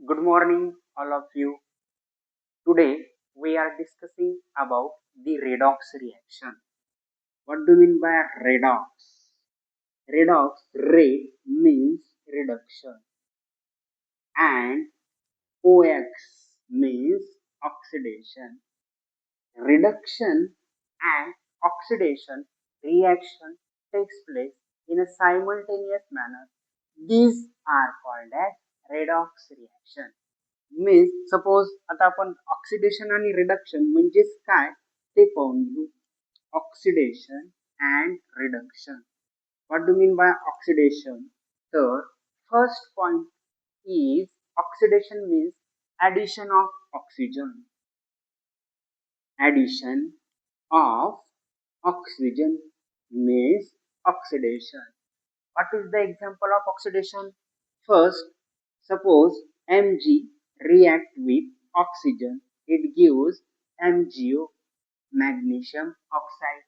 Good morning, all of you. Today we are discussing about the redox reaction. What do you mean by redox? Redox, re means reduction, and OX means oxidation. Reduction and oxidation reaction takes place in a simultaneous manner. These are called as redox reaction. Means suppose आता आपण oxidation आणि reduction म्हणजेच काय ते पाहून घेऊ. Oxidation and reduction. What do mean by oxidation? तर first point is oxidation means addition of oxygen. Addition of oxygen means oxidation. What is the example of oxidation? First, suppose Mg react with oxygen, it gives MgO, magnesium oxide.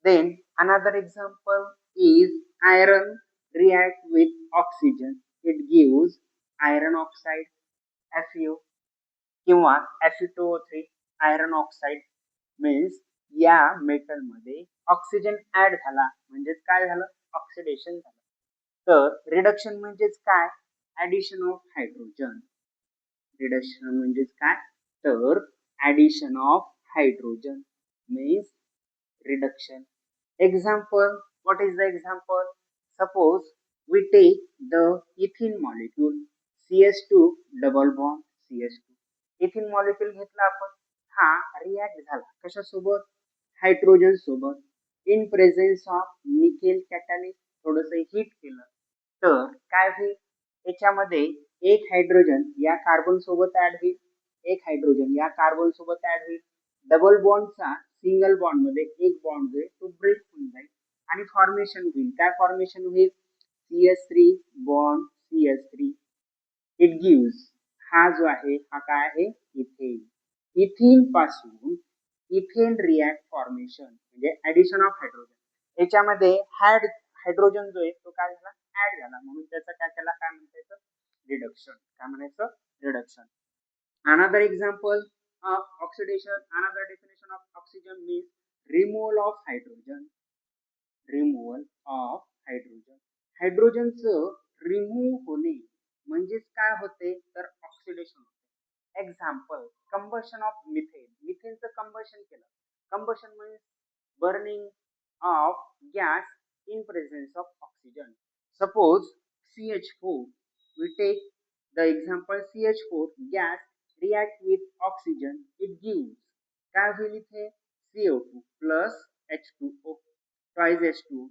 Then another example is iron react with oxygen, it gives iron oxide, FeO किंवा Fe2O3 iron oxide. means या metal मध्ये oxygen add झाला म्हणजेच काय झालं, oxidation झालं. तर reduction म्हणजेच काय, ऍडिशन ऑफ हायड्रोजन. रिडक्शन म्हणजेच काय, तर addition of hydrogen means reduction. Example, what is the example? Suppose we take the ethyne molecule CS2 double bond CS2. Ethyne molecule घेतला आपण, हा रिॲक्ट झाला कशासोबत, हायड्रोजन सोबत, in presence of nickel catalyst. थोडंसं हिट केलं तर काय होईल, याच्यामध्ये एक हायड्रोजन या कार्बन सोबत ऍड होईल, एक हायड्रोजन या कार्बन सोबत ऍड होईल. डबल बॉन्डचा सिंगल बॉन्ड मध्ये एक बॉन्ड जो आहे तो ब्रेक होऊन जाईल आणि फॉर्मेशन होईल. काय फॉर्मेशन होईल, CS3 bond CS3. It gives, हा जो आहे हा काय आहे, इथेन. इथिन पासून इथेन रिॲक्ट फॉर्मेशन म्हणजे ऍडिशन ऑफ हायड्रोजन. याच्यामध्ये हायड्रोजन जो आहे तो काय झाला, ऍड झाला, म्हणून त्याचा काय केला, काय म्हणतात, रिडक्शन. काय म्हणायचं, reduction. Another example of oxidation, another definition of oxygen means removal of hydrogen. Removal of hydrogen. हायड्रोजनचं रिमूव्ह होणे म्हणजेच काय होते, तर ऑक्सिडेशन होते. Example, combustion of methane. मिथेनचं कंबशन केलं. Combustion means burning of gas in presence of oxygen. Suppose CH4, we take the example CH4 gas react with oxygen, it gives काय होईल इथे, CO2 plus H2O twice H2O.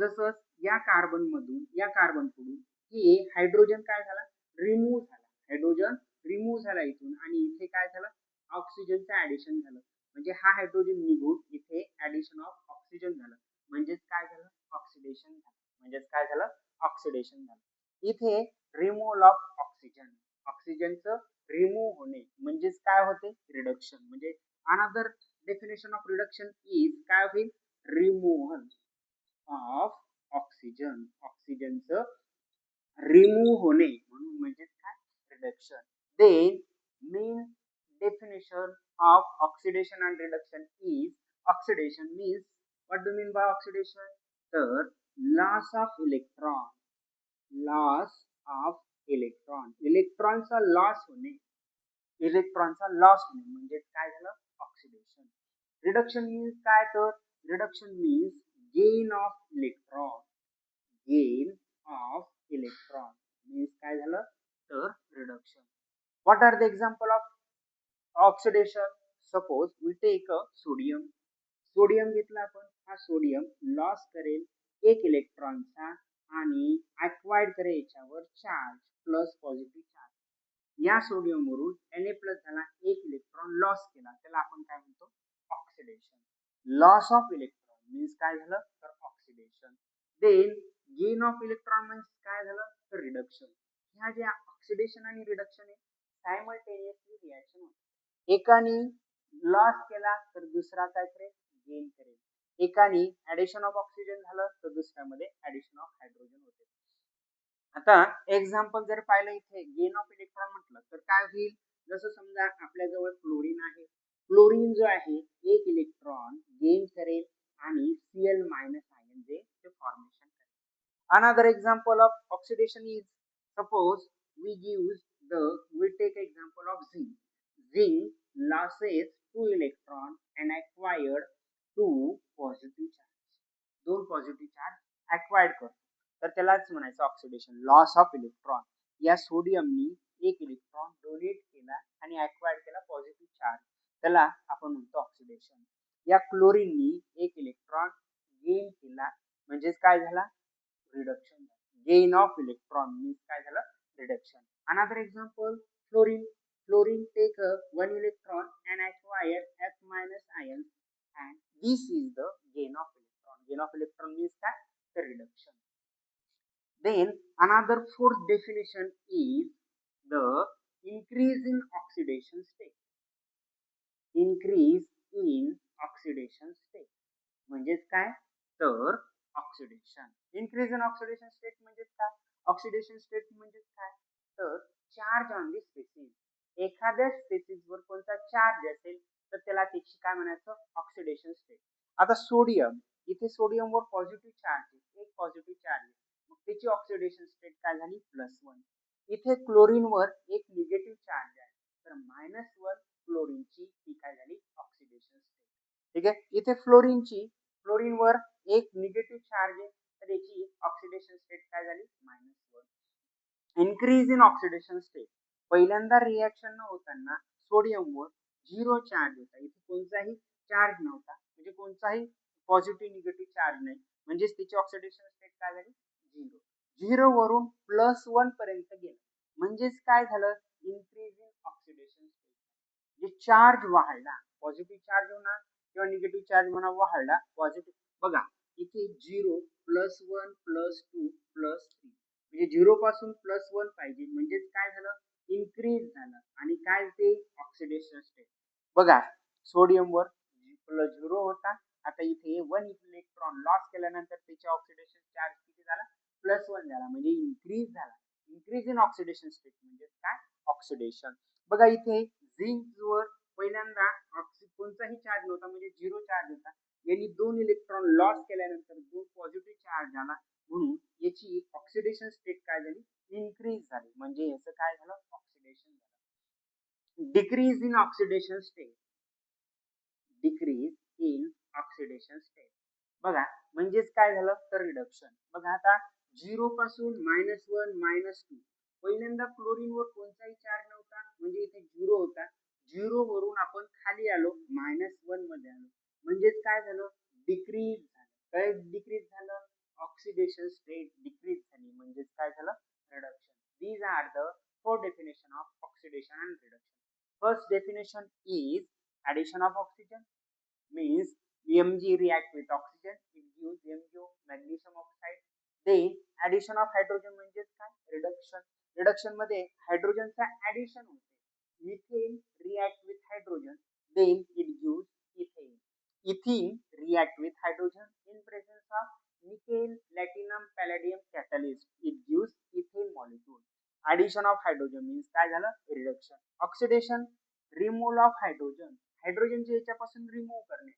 जसं या carbon मधून या carbon कडून हे हायड्रोजन काय झाला, रिमूव्ह झाला. हायड्रोजन रिमूव्ह झाला इथून आणि इथे काय झालं, ऑक्सिजनचं ऍडिशन झालं. म्हणजे हा हायड्रोजन निघून इथे ऍडिशन ऑफ ऑक्सिजन झालं म्हणजेच काय झालं, ऑक्सिडेशन झालं. म्हणजेच काय झालं, ऑक्सिडेशन झालं. इथे रिमूव्हल ऑफ ऑक्सिजन, ऑक्सिजनचं रिमूव्ह होणे म्हणजेच काय होते, रिडक्शन. म्हणजे another definition of reduction is काय होईल, रिमूव्हल ऑफ ऑक्सिजन. ऑक्सिजनचं रिमूव्ह होणे म्हणून म्हणजे काय, reduction. Then main definition of oxidation and reduction is oxidation means, what do you mean by oxidation? तर loss of electron, loss of electron, इलेक्ट्रॉनचा loss होणे, इलेक्ट्रॉनचा लॉस होणे म्हणजे काय झालं, ऑक्सिडेशन. रिडक्शन मीन्स काय, तर reduction means gain of electron. Gain of electron means काय झालं, तर reduction. What are the example of oxidation? Suppose we take sodium. Sodium घेतला आपण, हा सोडियम लॉस करेल एक इलेक्ट्रॉनचा आणि ऍक्वायर्ड करेल याच्यावर चार्ज प्लस पॉझिटिव्ह चार्ज. या सोडियम वरून Na प्लस झाला, एक इलेक्ट्रॉन लॉस केला, त्याला आपण काय म्हणतो, oxidation. Loss of electron means काय झालं, तर oxidation. Then gain of electron means काय झालं, तर रिडक्शन. ह्या ज्या ऑक्सिडेशन आणि रिडक्शन आहे सायमल्टेनियसली रिॲक्शन होते. एकाने लॉस केला तर दुसरा काय करेल, गेन करेल. एकाने ऍडिशन ऑफ ऑक्सिजन झालं तर दुसऱ्यामध्ये ऍडिशन ऑफ हायड्रोजन होते. आता एक्झाम्पल जर पाहिलं इथे गेन ऑफ इलेक्ट्रॉन म्हटलं तर काय होईल, जसं समजा आपल्याजवळ क्लोरीन आहे. क्लोरीन जो आहे एक इलेक्ट्रॉन गेन करेल आणि Cl मायनस आयन जे फॉर्मेशन करेल. Another example of oxidation is, suppose we take example of zinc. Zinc loses two electron and acquired two positive charge. दोन पॉझिटिव्ह चार्ज acquired करतो, तर त्यालाच म्हणायचं ऑक्सिडेशन, लॉस ऑफ इलेक्ट्रॉन. या सोडियमनी एक electron donate केला आणि acquired केला पॉझिटिव्ह चार्ज, त्याला आपण म्हणतो ऑक्सिडेशन. या क्लोरीननी एक इलेक्ट्रॉन गेन केला, म्हणजेच काय झाला, reduction. Gain of electron means काय झालं, reduction. Another example fluorine. Fluorine take one electron and acquire F minus ions, and this is the gain of electron. Gain of electron means that the reduction. Then another fourth definition is the increase in oxidation state. Increase in oxidation state म्हणजेच काय, तर oxidation. Increase in oxidation state म्हणजे काय, oxidation state म्हणजे काय, तर charge on the spaces. एखाद्या spaces वर कोणता चार्ज असेल तर त्याला त्याची काय म्हणायचं, ऑक्सिडेशन स्टेट. आता सोडियम, इथे सोडियम वर पॉझिटिव्ह चार्ज आहे, एक पॉझिटिव्ह चार्ज आहे, मग त्याची ऑक्सिडेशन स्टेट काय झाली, +1. इथे क्लोरीन वर एक निगेटिव्ह चार्ज आहे, तर -1 क्लोरीनची ती काय झाली, ऑक्सिडेशन स्टेट. ठीक आहे. इथे फ्लोरीन वर एक निगेटिव्ह चार्ज आहे, तर याची ऑक्सिडेशन स्टेट काय झाली, -1. इन्क्रीज इन ऑक्सिडेशन स्टेट, पहिल्यांदा रिएक्शन न होताना सोडियमवर 0 चार्ज होता, इथे कोणताही चार्ज नव्हता, म्हणजे कोणताही पॉझिटिव्ह निगेटिव्ह चार्ज नाही, म्हणजेच त्याची ऑक्सिडेशन स्टेट काय झाली, 0 वरून +1 पर्यंत गेलं, म्हणजेच काय झालं, इन्क्रीज इन ऑक्सिडेशन स्टेट. जे चार्ज वाढला, पॉझिटिव्ह चार्ज होणार किंवा निगेटिव्ह चार्ज म्हणा वाढला, पॉझिटिव्ह. बघा इथे 0 +1 +2 +3, म्हणजे 0 पासून +1 पाहिजे, म्हणजेच काय झालं, इन्क्रीज झालं. आणि काय ते ऑक्सिडेशन स्टेट. बघा सोडियम वर 0 होता, आता इथे 1 इलेक्ट्रॉन लॉस केल्यानंतर त्याचे ऑक्सिडेशन चार्ज किती झाला, +1 झाला, म्हणजे इन्क्रीज झाला. इन्क्रीज इन ऑक्सिडेशन स्टेट म्हणजे काय, ऑक्सिडेशन. बघा इथे झिंक वर पहिल्यांदा कोणताही चार्ज नव्हता, म्हणजे 0 चार्ज होता, यांनी 2 इलेक्ट्रॉन लॉस केल्यानंतर 2 पॉझिटिव्ह चार्ज झाला, म्हणून याची ऑक्सिडेशन स्टेट काय झाली, इन्क्रीज झाली, म्हणजे याचं काय झालं, ऑक्सिडेशन झालं. Decrease in oxidation state. Decrease in oxidation state बघा म्हणजेच काय झालं, तर रिडक्शन. बघा आता 0 पासून -1 -2, पहिल्यांदा क्लोरीन वर कोणताही चार्ज नव्हता, म्हणजे इथे 0 होता, 0 वरून आपण खाली आलो, -1 मध्ये आलो, म्हणजेच काय झालं, डिक्रीज झालं. काय डिक्रीज झालं, ऑक्सिडेशन स्टेट डिक्रीज झाली, म्हणजेच काय झालं, reduction. These are the 4 definition of oxidation and reduction. First definition is addition of oxygen, means Mg react with oxygen, it gives MgO, magnesium oxide. Then addition of hydrogen म्हणजेच काय, reduction. Reduction मध्ये हायड्रोजनचा addition होते, methane react with hydrogen, then it gives ethane. Ethene react with hydrogen in presence of nickel, platinum, palladium catalyst, it gives ethane molecule. Addition of hydrogen means काय झालं, reduction. Oxidation, removal of hydrogen, हायड्रोजनच्या याच्यापासून remove करणे.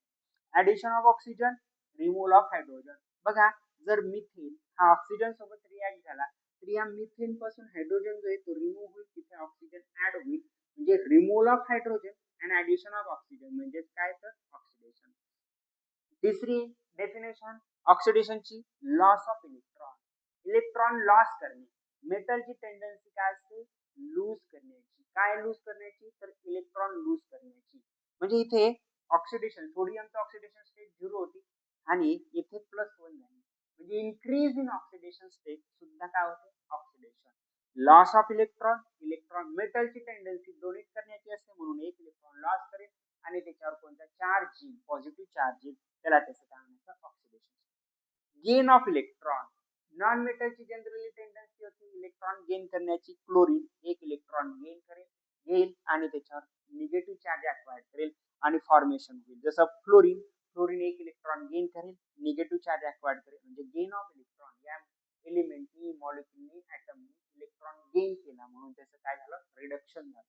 Addition of oxygen, removal of hydrogen. बघा जर methane हा oxygen सोबत react झाला, तर या मिथेन पासून हायड्रोजन जो आहे तो रिमूव्ह होईल, तिथे ऑक्सिजन ऍड होईल, म्हणजे removal of hydrogen and addition of oxygen, म्हणजे काय, तर ऑक्सिडेशन. तिसरी डेफिनेशन ऑक्सिडेशनची, loss of electron. Electron loss करणे. मेटलची टेंडन्सी काय असते, लूज करण्याची. काय लूज करण्याची, तर इलेक्ट्रॉन लूज करण्याची. म्हणजे इथे ऑक्सिडेशन, सोडियमचं ऑक्सिडेशन स्टेट 0 होती आणि इथे +1 झाली, म्हणजे इन्क्रीज इन ऑक्सिडेशन स्टेट सुद्धा काय होते, oxidation. Loss of electron, electron मेटलची टेंडन्सी डोनेट करण्याची असते, म्हणून एक इलेक्ट्रॉन लॉस करेल आणि त्याच्यावर कोणता चार्ज येईल, पॉझिटिव्ह चार्ज येईल, त्याला त्याचं काय म्हणायचं, oxidation. Gain of electron, non मेटलची जनरली टेंडन्सी होती इलेक्ट्रॉन गेन करण्याची. क्लोरीन एक इलेक्ट्रॉन गेन घेईल आणि त्याच्यावर निगेटिव्ह चार्ज ऍक्वायर्ड करेल आणि फॉर्मेशन होईल. जसं फ्लोरीन एक इलेक्ट्रॉन गेन करेल, निगेटिव्ह चार्ज ऍक्वायर्ड करेल, म्हणजे गेन ऑफ इलेक्ट्रॉन. या एलिमेंटनी मॉलिक्युलनी ऍटमनी इलेक्ट्रॉन गेन केला म्हणून त्याचं काय झालं रिडक्शन झालं.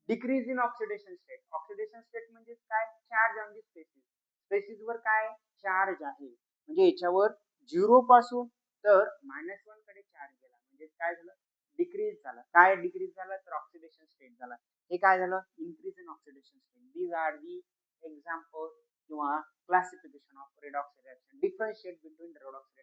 Decrease in oxidation state. Oxidation state म्हणजे काय चार्ज ऑन दी स्पेसिस. स्पेसिसवर काय चार्ज आहे म्हणजे याच्यावर 0 पासून तर -1 कडे चार्ज गेला म्हणजे काय झालं डिक्रीज झाला. काय डिक्रीज झाला तर ऑक्सिडेशन स्टेट झाला. हे काय झालं increase in oxidation state. These are the example किंवा classification of redox reaction. Differentiate between redox